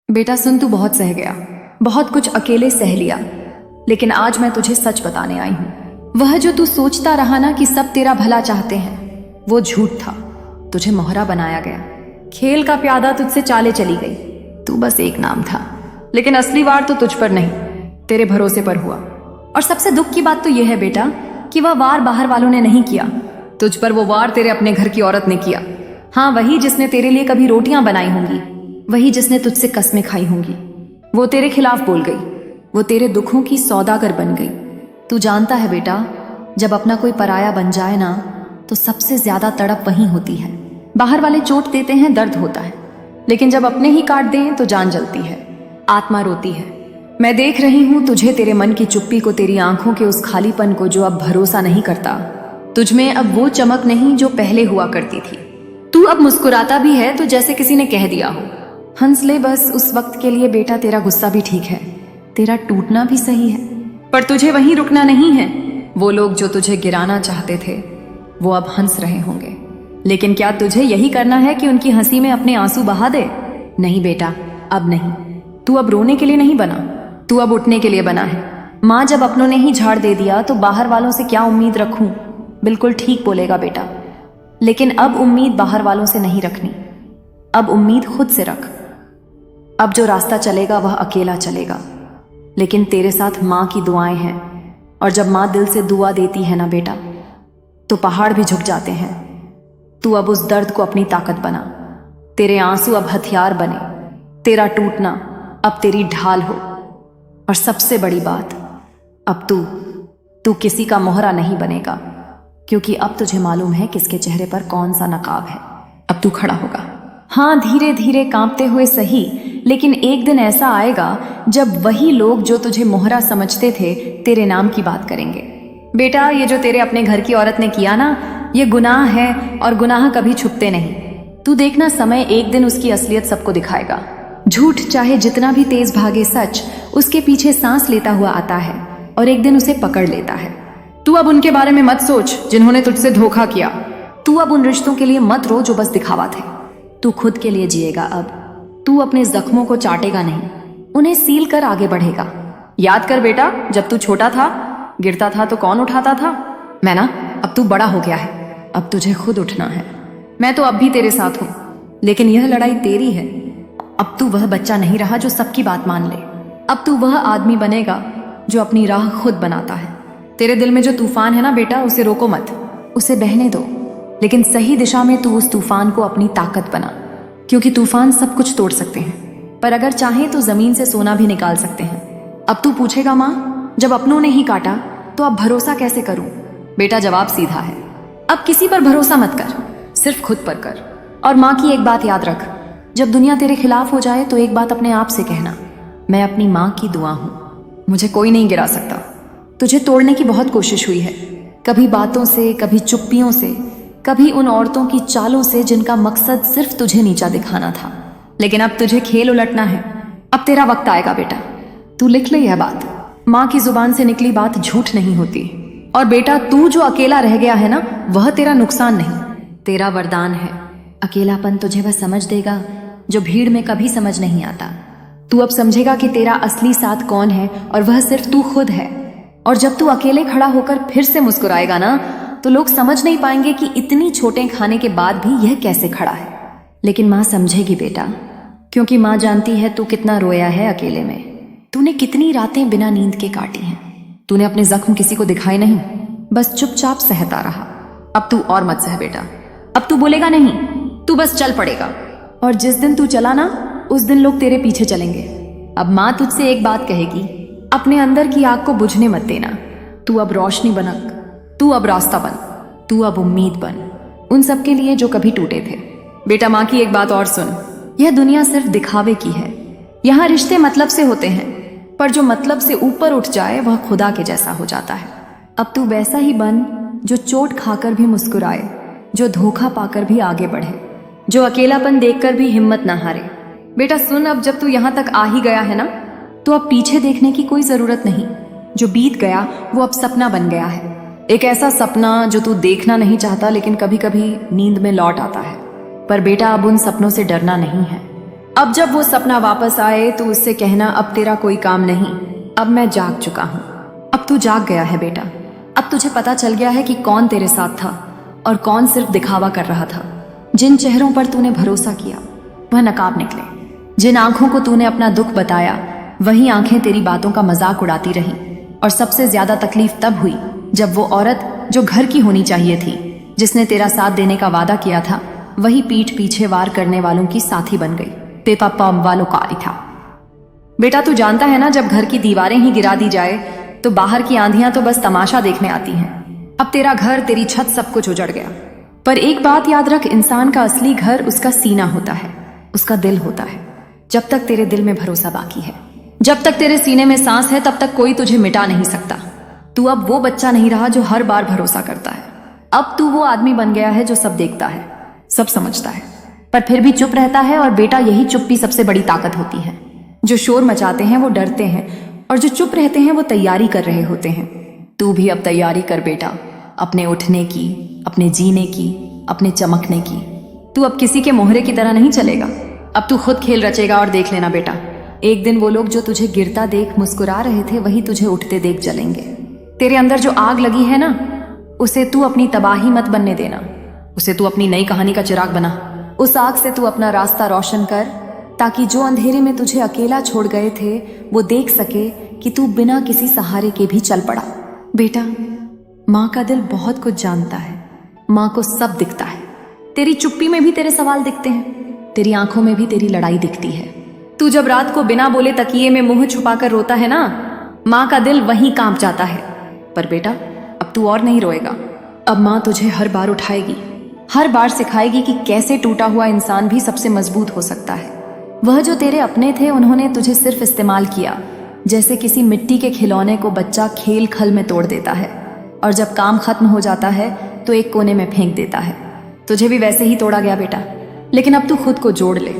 बेटा सुन, तू बहुत सह गया, बहुत कुछ अकेले सह लिया, लेकिन आज मैं तुझे सच बताने आई हूँ। वह जो तू सोचता रहा ना कि सब तेरा भला चाहते हैं, वो झूठ था। तुझे मोहरा बनाया गया, खेल का प्यादा तुझसे चाले चली गई। तू बस एक नाम था, लेकिन असली वार तो तुझ पर नहीं, तेरे भरोसे पर हुआ। और सबसे दुख की बात तो यह है बेटा कि वह वार बाहर वालों ने नहीं किया, तुझ पर वो वार तेरे अपने घर की औरत ने किया। हाँ, वही जिसने तेरे लिए कभी रोटियां बनाई होंगी, वही जिसने तुझसे कस्में खाई होंगी। वो तेरे खिलाफ बोल गई, वो तेरे दुखों की सौदागर बन गई। तू जानता है बेटा, जब अपना कोई पराया बन जाए ना, तो सबसे ज्यादा तड़प वहीं होती है। बाहर वाले चोट देते हैं, दर्द होता है, लेकिन जब अपने ही काट दें तो जान जलती है, आत्मा रोती है। मैं देख रही हूं तुझे, तेरे मन की चुप्पी को, तेरी आंखों के उस खालीपन को जो अब भरोसा नहीं करता। तुझमें अब वो चमक नहीं जो पहले हुआ करती थी। तू अब मुस्कुराता भी है तो जैसे किसी ने कह दिया हो। हंस ले बस उस वक्त के लिए बेटा, तेरा गुस्सा भी ठीक है, तेरा टूटना भी सही है, पर तुझे वहीं रुकना नहीं है। वो लोग जो तुझे गिराना चाहते थे, वो अब हंस रहे होंगे, लेकिन क्या तुझे यही करना है कि उनकी हंसी में अपने आंसू बहा दे? नहीं बेटा, अब नहीं। तू अब रोने के लिए नहीं बना, तू अब उठने के लिए बना है। माँ जब अपनों ने ही झाड़ दे दिया तो बाहर वालों से क्या उम्मीद रखूं? बिल्कुल ठीक बोलेगा बेटा, लेकिन अब उम्मीद बाहर वालों से नहीं रखनी, अब उम्मीद खुद से रख। अब जो रास्ता चलेगा वह अकेला चलेगा, लेकिन तेरे साथ माँ की दुआएं हैं, और जब माँ दिल से दुआ देती है ना बेटा, तो पहाड़ भी झुक जाते हैं। तू अब उस दर्द को अपनी ताकत बना, तेरे आंसू अब हथियार बने, तेरा टूटना अब तेरी ढाल हो। और सबसे बड़ी बात, अब तू किसी का मोहरा नहीं बनेगा, क्योंकि अब तुझे मालूम है किसके चेहरे पर कौन सा नकाब है। अब तू खड़ा होगा, हाँ धीरे धीरे कांपते हुए सही, लेकिन एक दिन ऐसा आएगा जब वही लोग जो तुझे मोहरा समझते थे तेरे नाम की बात करेंगे। बेटा, ये जो तेरे अपने घर की औरत ने किया ना, ये गुनाह है, और गुनाह कभी छुपते नहीं। तू देखना, समय एक दिन उसकी असलियत सबको दिखाएगा। झूठ चाहे जितना भी तेज भागे, सच उसके पीछे सांस लेता हुआ आता है, और एक दिन उसे पकड़ लेता है। तू अब उनके बारे में मत सोच जिन्होंने तुझसे धोखा किया। तू अब उन रिश्तों के लिए मत रो जो बस दिखावा थे। तू खुद के लिए जिएगा अब। तू अपने जख्मों को चाटेगा नहीं, उन्हें सील कर आगे बढ़ेगा। याद कर बेटा, जब तू छोटा था, गिरता था तो कौन उठाता था? मैं ना। अब तू बड़ा हो गया है, अब तुझे खुद उठना है। मैं तो अब भी तेरे साथ हूं, लेकिन यह लड़ाई तेरी है। अब तू वह बच्चा नहीं रहा जो सबकी बात मान ले। अब तू वह आदमी बनेगा जो अपनी राह खुद बनाता है। तेरे दिल में जो तूफान है ना बेटा, उसे रोको मत, उसे बहने दो, लेकिन सही दिशा में तू उस तूफान को अपनी ताकत बना, क्योंकि तूफान सब कुछ तोड़ सकते हैं, पर अगर चाहें तो जमीन से सोना भी निकाल सकते हैं। अब तू पूछेगा, माँ जब अपनों ने ही काटा तो अब भरोसा कैसे करूं? बेटा, जवाब सीधा है, अब किसी पर भरोसा मत कर, सिर्फ खुद पर कर। और माँ की एक बात याद रख, जब दुनिया तेरे खिलाफ हो जाए तो एक बात अपने आप से कहना, मैं अपनी माँ की दुआ हूं, मुझे कोई नहीं गिरा सकता। तुझे तोड़ने की बहुत कोशिश हुई है, कभी बातों से, कभी चुप्पियों से, कभी उन औरतों की चालों से जिनका मकसद सिर्फ तुझे नीचा दिखाना था, लेकिन अब तुझे खेल उलटना है। अब तेरा वक्त आएगा बेटा, तू लिख ले यह बात, माँ की जुबान से निकली बात झूठ नहीं होती। और बेटा, तू जो अकेला रह गया है ना, वह तेरा नुकसान नहीं, तेरा वरदान है। अकेलापन तुझे वह समझ देगा जो भीड़ में कभी समझ नहीं आता। तू अब समझेगा कि तेरा असली साथ कौन है, और वह सिर्फ तू खुद है। और जब तू अकेले खड़ा होकर फिर से मुस्कुराएगा ना, तो लोग समझ नहीं पाएंगे कि इतनी छोटे खाने के बाद भी यह कैसे खड़ा है। लेकिन माँ समझेगी बेटा, क्योंकि माँ जानती है तू कितना रोया है अकेले में, तूने कितनी रातें बिना नींद के काटी हैं। तूने अपने जख्म किसी को दिखाए नहीं, बस चुपचाप सहता रहा। अब तू और मत सह बेटा, अब तू बोलेगा नहीं, तू बस चल पड़ेगा। और जिस दिन तू चला ना, उस दिन लोग तेरे पीछे चलेंगे। अब माँ तुझसे एक बात कहेगी, अपने अंदर की आग को बुझने मत देना। तू अब रोशनी बनक, तू अब रास्ता बन, तू अब उम्मीद बन, उन सब के लिए जो कभी टूटे थे। बेटा, माँ की एक बात और सुन, यह दुनिया सिर्फ दिखावे की है। यहाँ रिश्ते मतलब से होते हैं, पर जो मतलब से ऊपर उठ जाए वह खुदा के जैसा हो जाता है। अब तू वैसा ही बन जो चोट खाकर भी मुस्कुराए, जो धोखा पाकर भी आगे बढ़े, जो अकेलापन देखकर भी हिम्मत ना हारे। बेटा सुन, अब जब तू यहाँ तक आ ही गया है ना, तो अब पीछे देखने की कोई जरूरत नहीं। जो बीत गया वो अब सपना बन गया है, एक ऐसा सपना जो तू देखना नहीं चाहता, लेकिन कभी कभी नींद में लौट आता है। पर बेटा, अब उन सपनों से डरना नहीं है, अब जब वो सपना वापस आए तो उससे कहना अब तेरा कोई काम नहीं, अब मैं जाग चुका हूँ। अब तू जाग गया है बेटा। अब तुझे पता चल गया है कि कौन तेरे साथ था और कौन सिर्फ दिखावा कर रहा था। जिन चेहरों पर तूने भरोसा किया वह नकाब निकले। जिन आंखों को तूने अपना दुख बताया वही आंखें तेरी बातों का मजाक उड़ाती रहीं। और सबसे ज्यादा तकलीफ तब हुई जब वो औरत जो घर की होनी चाहिए थी, जिसने तेरा साथ देने का वादा किया था, वही पीठ पीछे वार करने वालों की साथी बन गई। तेरा पापा वालों का आई था। बेटा तू जानता है ना, जब घर की दीवारें ही गिरा दी जाए तो बाहर की आंधियां तो बस तमाशा देखने आती हैं। अब तेरा घर, तेरी छत, सब कुछ उजड़ गया। पर एक बात याद रख, इंसान का असली घर उसका सीना होता है, उसका दिल होता है। जब तक तेरे दिल में भरोसा बाकी है, जब तक तेरे सीने में सांस है, तब तक कोई तुझे मिटा नहीं सकता। तू अब वो बच्चा नहीं रहा जो हर बार भरोसा करता है। अब तू वो आदमी बन गया है जो सब देखता है, सब समझता है, पर फिर भी चुप रहता है। और बेटा यही चुप्पी सबसे बड़ी ताकत होती है। जो शोर मचाते हैं वो डरते हैं, और जो चुप रहते हैं वो तैयारी कर रहे होते हैं। तू भी अब तैयारी कर बेटा, अपने उठने की, अपने जीने की, अपने चमकने की। तू अब किसी के मोहरे की तरह नहीं चलेगा। अब तू खुद खेल रचेगा। और देख लेना बेटा, एक दिन वो लोग जो तुझे गिरता देख मुस्कुरा रहे थे, वही तुझे उठते देख जलेंगे। तेरे अंदर जो आग लगी है ना, उसे तू अपनी तबाही मत बनने देना। उसे तू अपनी नई कहानी का चिराग बना। उस आग से तू अपना रास्ता रोशन कर, ताकि जो अंधेरे में तुझे अकेला छोड़ गए थे वो देख सके कि तू बिना किसी सहारे के भी चल पड़ा। बेटा, माँ का दिल बहुत कुछ जानता है। माँ को सब दिखता है। तेरी चुप्पी में भी तेरे सवाल दिखते हैं, तेरी आंखों में भी तेरी लड़ाई दिखती है। तू जब रात को बिना बोले तकिए में मुंह छुपाकर रोता है ना, माँ का दिल वहीं कांप जाता है। पर बेटा, अब तू और नहीं रोएगा। अब माँ तुझे हर बार उठाएगी, हर बार सिखाएगी कि कैसे टूटा हुआ इंसान भी सबसे मजबूत हो सकता है। वह जो तेरे अपने थे, उन्होंने तुझे सिर्फ इस्तेमाल किया, जैसे किसी मिट्टी के खिलौने को बच्चा खेल खल में तोड़ देता है और जब काम खत्म हो जाता है तो एक कोने में फेंक देता है। तुझे भी वैसे ही तोड़ा गया बेटा, लेकिन अब तू खुद को जोड़ ले,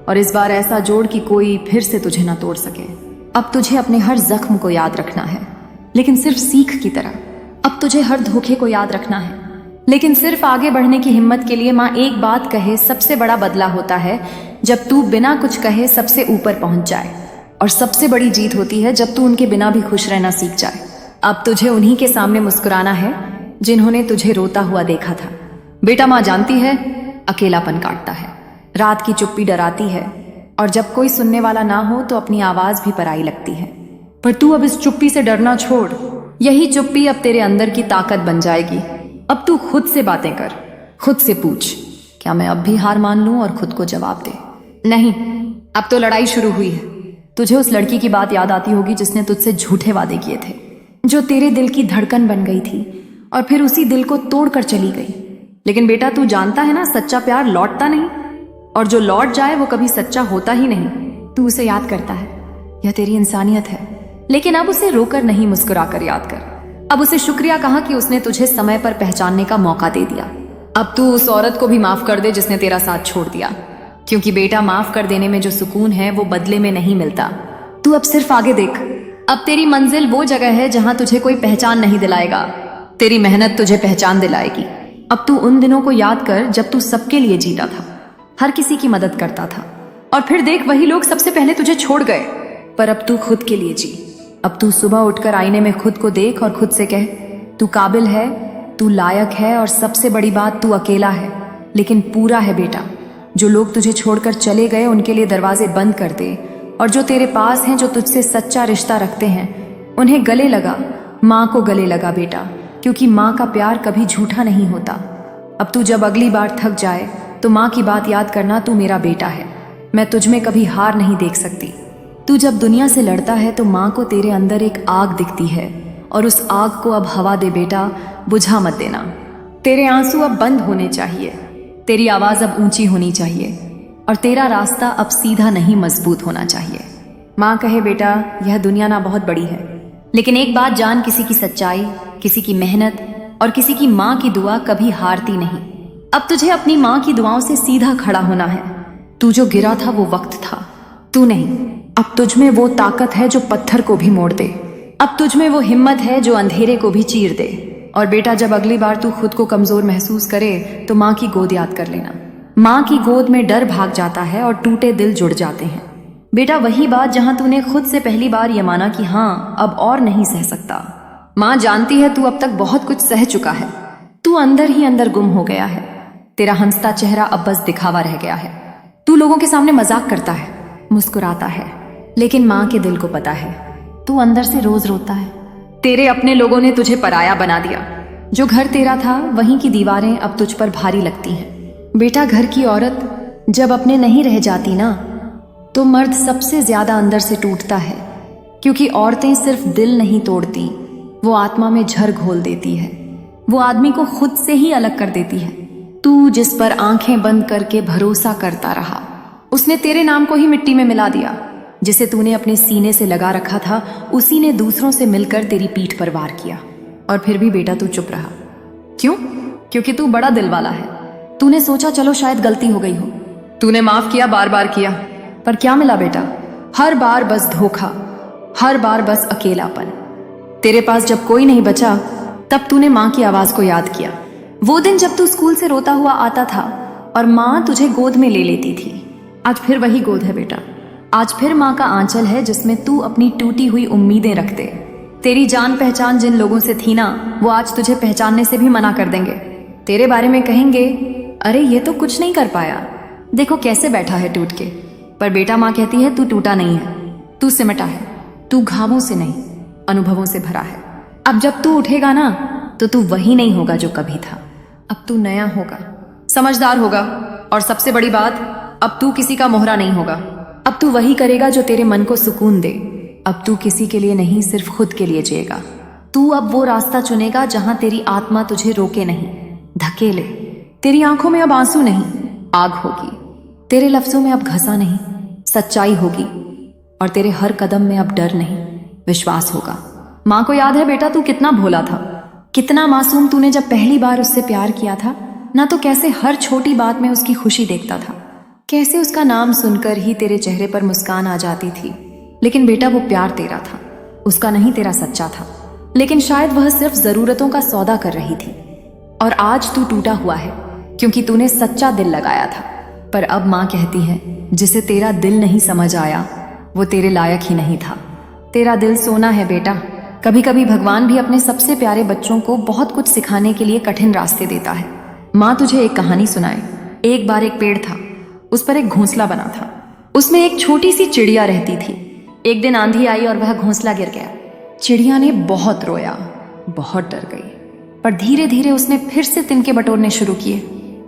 और इस बार ऐसा जोड़ कि कोई फिर से तुझे ना तोड़ सके। अब तुझे अपने हर जख्म को याद रखना है, लेकिन सिर्फ सीख की तरह। अब तुझे हर धोखे को याद रखना है, लेकिन सिर्फ आगे बढ़ने की हिम्मत के लिए। माँ एक बात कहे, सबसे बड़ा बदला होता है जब तू बिना कुछ कहे सबसे ऊपर पहुंच जाए, और सबसे बड़ी जीत होती है जब तू उनके बिना भी खुश रहना सीख जाए। अब तुझे उन्हीं के सामने मुस्कुराना है जिन्होंने तुझे रोता हुआ देखा था। बेटा, माँ जानती है अकेलापन काटता है, रात की चुप्पी डराती है, और जब कोई सुनने वाला ना हो तो अपनी आवाज भी पराई लगती है। पर तू अब इस चुप्पी से डरना छोड़। यही चुप्पी अब तेरे अंदर की ताकत बन जाएगी। अब तू खुद से बातें कर, खुद से पूछ, क्या मैं अब भी हार मान लूं? और खुद को जवाब दे, नहीं, अब तो लड़ाई शुरू हुई है। तुझे उस लड़की की बात याद आती होगी जिसने तुझसे झूठे वादे किए थे, जो तेरे दिल की धड़कन बन गई थी और फिर उसी दिल को तोड़कर चली गई। लेकिन बेटा, तू जानता है ना, सच्चा प्यार लौटता नहीं, और जो लौट जाए वो कभी सच्चा होता ही नहीं। तू उसे याद करता है, यह तेरी इंसानियत है, लेकिन अब उसे रोकर नहीं, मुस्कुरा कर याद कर। अब उसे शुक्रिया कहा कि उसने तुझे समय पर पहचानने का मौका दे दिया। अब तू उस औरत को भी माफ कर दे जिसने तेरा साथ छोड़ दिया, क्योंकि बेटा, माफ कर देने में जो सुकून है वो बदले में नहीं मिलता। तू अब सिर्फ आगे देख। अब तेरी मंजिल वो जगह है जहां तुझे कोई पहचान नहीं दिलाएगा, तेरी मेहनत तुझे पहचान दिलाएगी। अब तू उन दिनों को याद कर जब तू सबके लिए जीता था, हर किसी की मदद करता था, और फिर देख, वही लोग सबसे पहले तुझे छोड़ गए। पर अब तू खुद के लिए जी। अब तू सुबह उठकर आईने में खुद को देख और खुद से कह, तू काबिल है, तू लायक है, और सबसे बड़ी बात, तू अकेला है लेकिन पूरा है बेटा। जो लोग तुझे छोड़कर चले गए उनके लिए दरवाजे बंद कर दे, और जो तेरे पास हैं, जो तुझसे सच्चा रिश्ता रखते हैं, उन्हें गले लगा। माँ को गले लगा बेटा, क्योंकि माँ का प्यार कभी झूठा नहीं होता। अब तू जब अगली बार थक जाए तो माँ की बात याद करना, तू मेरा बेटा है, मैं तुझ में कभी हार नहीं देख सकती। तू जब दुनिया से लड़ता है तो माँ को तेरे अंदर एक आग दिखती है, और उस आग को अब हवा दे बेटा, बुझा मत देना। तेरे आंसू अब बंद होने चाहिए, तेरी आवाज अब ऊंची होनी चाहिए, और तेरा रास्ता अब सीधा नहीं, मजबूत होना चाहिए। माँ कहे, बेटा, यह दुनिया ना बहुत बड़ी है, लेकिन एक बात जान, किसी की सच्चाई, किसी की मेहनत और किसी की माँ की दुआ कभी हारती नहीं। अब तुझे अपनी माँ की दुआओं से सीधा खड़ा होना है। तू जो गिरा था वो वक्त था, तू नहीं। अब तुझ में वो ताकत है जो पत्थर को भी मोड़ दे। अब तुझ में वो हिम्मत है जो अंधेरे को भी चीर दे। और बेटा, जब अगली बार तू खुद को कमजोर महसूस करे तो माँ की गोद याद कर लेना। माँ की गोद में डर भाग जाता है और टूटे दिल जुड़ जाते हैं। बेटा, वही बात जहां तूने खुद से पहली बार ये माना कि हाँ, अब और नहीं सह सकता। माँ जानती है तू अब तक बहुत कुछ सह चुका है। तू अंदर ही अंदर गुम हो गया है। तेरा हंसता चेहरा अब बस दिखावा रह गया है। तू लोगों के सामने मजाक करता है, मुस्कुराता है, लेकिन माँ के दिल को पता है तू अंदर से रोज रोता है। तेरे अपने लोगों ने तुझे पराया बना दिया। जो घर तेरा था वहीं की दीवारें अब तुझ पर भारी लगती हैं। बेटा, घर की औरत जब अपने नहीं रह जाती ना, तो मर्द सबसे ज्यादा अंदर से टूटता है, क्योंकि औरतें सिर्फ दिल नहीं तोड़ती, वो आत्मा में झर घोल देती है। वो आदमी को खुद से ही अलग कर देती है। तू जिस पर आंखें बंद करके भरोसा करता रहा, उसने तेरे नाम को ही मिट्टी में मिला दिया। जिसे तूने अपने सीने से लगा रखा था, उसी ने दूसरों से मिलकर तेरी पीठ पर वार किया। और फिर भी बेटा तू चुप रहा। क्यों? क्योंकि तू बड़ा दिल वाला है। तूने सोचा चलो शायद गलती हो गई हो। तूने माफ किया, बार बार किया, पर क्या मिला बेटा? हर बार बस धोखा, हर बार बस अकेलापन। तेरे पास जब कोई नहीं बचा, तब तूने माँ की आवाज को याद किया। वो दिन जब तू स्कूल से रोता हुआ आता था और माँ तुझे गोद में ले लेती थी। आज फिर वही गोद है बेटा। आज फिर माँ का आंचल है जिसमें तू अपनी टूटी हुई उम्मीदें रख दे। तेरी जान पहचान जिन लोगों से थी ना, वो आज तुझे पहचानने से भी मना कर देंगे। तेरे बारे में कहेंगे, अरे ये तो कुछ नहीं कर पाया, देखो कैसे बैठा है टूट के। पर बेटा, माँ कहती है तू टूटा नहीं है, तू सिमटा है। तू घावों से नहीं, अनुभवों से भरा है। अब जब तू उठेगा ना, तो तू वही नहीं होगा जो कभी था। अब तू नया होगा, समझदार होगा, और सबसे बड़ी बात, अब तू किसी का मोहरा नहीं होगा। अब तू वही करेगा जो तेरे मन को सुकून दे। अब तू किसी के लिए नहीं, सिर्फ खुद के लिए जिएगा। तू अब वो रास्ता चुनेगा जहां तेरी आत्मा तुझे रोके नहीं, धकेले। तेरी आंखों में अब आंसू नहीं, आग होगी। तेरे लफ्जों में अब घसा नहीं, सच्चाई होगी। और तेरे हर कदम में अब डर नहीं, विश्वास होगा। माँ को याद है बेटा, तू कितना भोला था, कितना मासूम तूने जब पहली बार उससे प्यार किया था ना, तो कैसे हर छोटी बात में उसकी खुशी देखता था, कैसे उसका नाम सुनकर ही तेरे चेहरे पर मुस्कान आ जाती थी। लेकिन बेटा, वो प्यार तेरा था, उसका नहीं, तेरा सच्चा था। लेकिन शायद वह सिर्फ जरूरतों का सौदा कर रही थी। और आज तू टूटा हुआ है क्योंकि तूने सच्चा दिल लगाया था। पर अब माँ कहती है, जिसे तेरा दिल नहीं समझ आया, वो तेरे लायक ही नहीं था। तेरा दिल सोना है बेटा। कभी कभी भगवान भी अपने सबसे प्यारे बच्चों को बहुत कुछ सिखाने के लिए कठिन रास्ते देता है। माँ तुझे एक कहानी सुनाए। एक बार एक पेड़ था, उस पर एक घोंसला बना था। उसमें एक छोटी सी चिड़िया रहती थी। एक दिन आंधी आई और वह घोंसला गिर गया। चिड़िया ने बहुत रोया, बहुत डर गई, पर धीरे धीरे उसने फिर से तिनके बटोरने शुरू किए।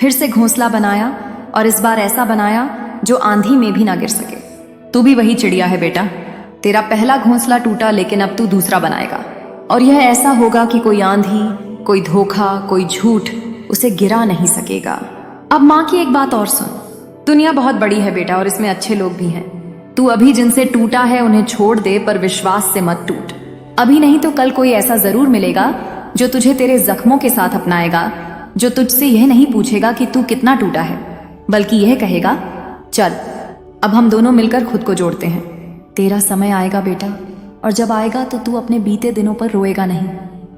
फिर से घोंसला बनाया, और इस बार ऐसा बनाया जो आंधी में भी ना गिर सके। तू भी वही चिड़िया है बेटा। तेरा पहला घोंसला टूटा, लेकिन अब तू दूसरा बनाएगा। और यह ऐसा होगा कि कोई आंधी, कोई धोखा, कोई झूठ उसे गिरा नहीं सकेगा। अब माँ की एक बात और सुन। दुनिया बहुत बड़ी है बेटा, और इसमें अच्छे लोग भी हैं। तू अभी जिनसे टूटा है उन्हें छोड़ दे, पर विश्वास से मत टूट। अभी नहीं तो कल कोई ऐसा जरूर मिलेगा जो तुझे तेरे जख्मों के साथ अपनाएगा, जो तुझसे यह नहीं पूछेगा कि तू कितना टूटा है, बल्कि यह कहेगा, चल अब हम दोनों मिलकर खुद को जोड़ते हैं। तेरा समय आएगा बेटा, और जब आएगा तो तू अपने बीते दिनों पर रोएगा नहीं।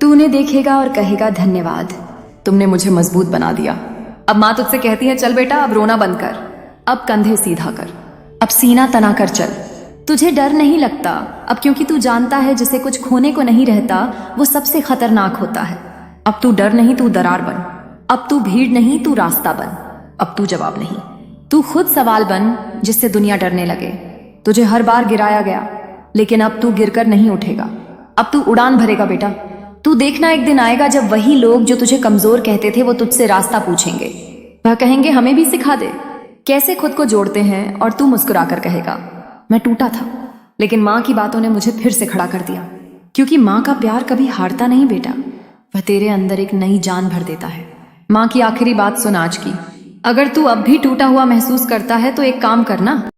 तू उन्हें देखेगा और कहेगा, धन्यवाद, तुमने मुझे मजबूत बना दिया। अब माँ तुझसे कहती है, चल बेटा अब रोना बंद कर, अब कंधे सीधा कर, अब सीना तना कर चल। तुझे डर नहीं लगता अब, क्योंकि तू जानता है जिसे कुछ खोने को नहीं रहता वो सबसे खतरनाक होता है। अब तू डर नहीं, तू दरार बन। अब तू भीड़ नहीं, तू रास्ता बन। अब तू जवाब नहीं, तू खुद सवाल बन जिससे दुनिया डरने लगे। तुझे हर बार गिराया गया, लेकिन अब तू गिरकर नहीं उठेगा। अब तू उड़ान भरेगा बेटा। तू देखना, एक दिन आएगा जब वही लोग जो तुझे कमजोर कहते थे वो तुझसे रास्ता पूछेंगे। वह कहेंगे, हमें भी सिखा दे कैसे खुद को जोड़ते हैं, और तू मुस्कुराकर कहेगा, मैं टूटा था, लेकिन माँ की बातों ने मुझे फिर से खड़ा कर दिया। क्योंकि माँ का प्यार कभी हारता नहीं बेटा, वह तेरे अंदर एक नई जान भर देता है। माँ की आखिरी बात सुन आज की। अगर तू अब भी टूटा हुआ महसूस करता है तो एक काम करना,